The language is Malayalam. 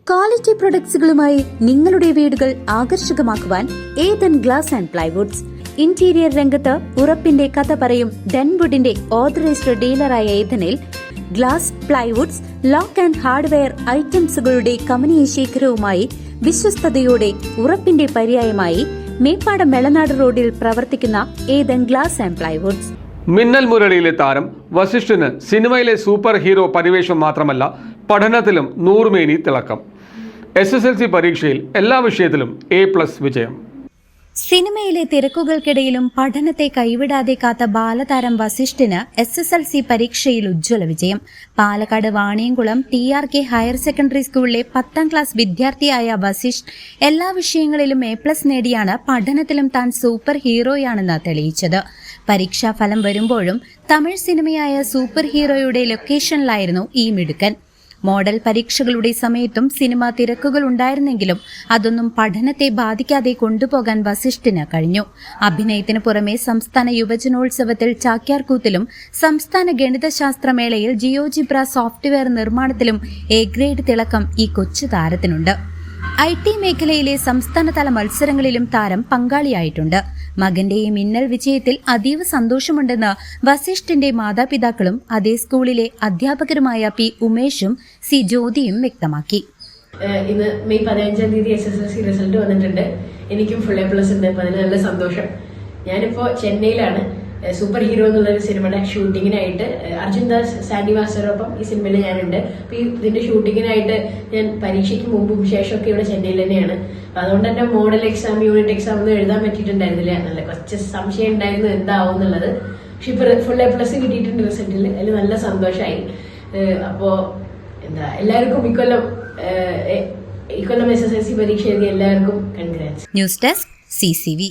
ക്വാളിറ്റി പ്രൊഡക്ട്സുകളുമായി നിങ്ങളുടെ വീടുകൾ ആകർഷകമാക്കുവാൻ Ethan glass and plywoods. Interior രംഗത്ത് ഉറപ്പിന്റെ കഥ പറയും ഡെൻവുഡിന്റെ ഓതറൈസ്ഡ് ഡീലറായ ഏതനിൽ glass, plywoods, lock and hardware ഐറ്റംസുകളുടെ കമനീയ ശേഖരവുമായി വിശ്വസ്തയോടെ ഉറപ്പിന്റെ പര്യായമായി മേപ്പാടം വെളനാട് റോഡിൽ പ്രവർത്തിക്കുന്ന ഏതൻ ഗ്ലാസ് ആൻഡ് പ്ലൈവുഡ്സ്. മിന്നൽ മുരളിയിലെ താരം വസിഷ്ഠന് സിനിമയിലെ സൂപ്പർ ഹീറോ പരിവേഷം മാത്രമല്ല, പഠനത്തിലും നൂറുമേനി തിളക്കം. SSLC പരീക്ഷയിൽ എല്ലാ വിഷയത്തിലും A+ വിജയം. സിനിമയിലെ തിരക്കുകൾക്കിടയിലും പഠനത്തെ കൈവിടാതെ കാത്ത ബാലതാരം വസിഷ്ഠന് SSLC പരീക്ഷയിൽ ഉജ്ജ്വല വിജയം. Palakkad Vaniyamkulam TRK higher secondary സ്കൂളിലെ 10ാം ക്ലാസ് വിദ്യാർത്ഥിയായ വസിഷ്ഠ് എല്ലാ വിഷയങ്ങളിലും A+ നേടിയാണ് പഠനത്തിലും താൻ സൂപ്പർ ഹീറോയാണെന്ന് തെളിയിച്ചത്. പരീക്ഷാഫലം വരുമ്പോഴും തമിഴ് സിനിമയായ സൂപ്പർ ഹീറോയുടെ ലൊക്കേഷനിലായിരുന്നു ഈ മിടുക്കൻ. മോഡൽ പരീക്ഷകളുടെ സമയത്തും സിനിമ തിരക്കുകൾ ഉണ്ടായിരുന്നെങ്കിലും അതൊന്നും പഠനത്തെ ബാധിക്കാതെ കൊണ്ടുപോകാൻ വസിഷ്ഠിന് കഴിഞ്ഞു. അഭിനയത്തിന് പുറമെ സംസ്ഥാന യുവജനോത്സവത്തിൽ ചാക്യാർകൂത്തിലും സംസ്ഥാന ഗണിതശാസ്ത്രമേളയിൽ ജിയോജിബ്ര സോഫ്റ്റ്വെയർ നിർമ്മാണത്തിലും A ഗ്രേഡ് തിളക്കം ഈ കൊച്ചു താരത്തിനുണ്ട്. IT മേഖലയിലെ സംസ്ഥാനതല മത്സരങ്ങളിലും താരം പങ്കാളിയായിട്ടുണ്ട്. മകന്റെ ഈ മിന്നൽ വിജയത്തിൽ അതീവ സന്തോഷമുണ്ടെന്ന് വസിഷ്ഠിന്റെ മാതാപിതാക്കളും അതേ സ്കൂളിലെ അധ്യാപകരുമായ P. ഉമേഷും C. ജ്യോതിയും വ്യക്തമാക്കി. ഇന്ന് മെയ് 15-ാം തീയതി SSLC റിസൾട്ട് വന്നിട്ടുണ്ട്. എനിക്കും ഫുൾ A+ ഉണ്ട്. അപ്പൊ അതിന് നല്ല സന്തോഷം. ഞാനിപ്പോ ചെന്നൈയിലാണ്. സൂപ്പർ ഹീറോ എന്നുള്ള സിനിമയുടെ ഷൂട്ടിങ്ങിനായിട്ട് അർജുൻ ദാസ്, സാൻഡി മാസ്റ്ററൊപ്പം ഈ സിനിമയിൽ ഞാനുണ്ട്. അപ്പൊ ഇതിന്റെ ഷൂട്ടിങ്ങിനായിട്ട് ഞാൻ പരീക്ഷയ്ക്ക് മുമ്പും ശേഷമൊക്കെ ഇവിടെ ചെന്നൈയിൽ തന്നെയാണ്. അപ്പൊ അതുകൊണ്ട് തന്നെ മോഡൽ എക്സാം, യൂണിറ്റ് എക്സാം ഒന്നും എഴുതാൻ പറ്റിയിട്ടുണ്ടായിരുന്നില്ല. നല്ല കുറച്ച് സംശയം ഉണ്ടായിരുന്നു എന്താവും എന്നുള്ളത്. പക്ഷെ ഇപ്പൊ ഫുൾ A+ കിട്ടിയിട്ടുണ്ട് റിസൾട്ടിൽ. അതിൽ നല്ല സന്തോഷമായി. അപ്പോ എല്ലാവർക്കും ഇക്കൊല്ലം SSLC പരീക്ഷ എഴുതിയ എല്ലാവർക്കും കൺഗ്രാറ്റ്സ്. News desk CCV.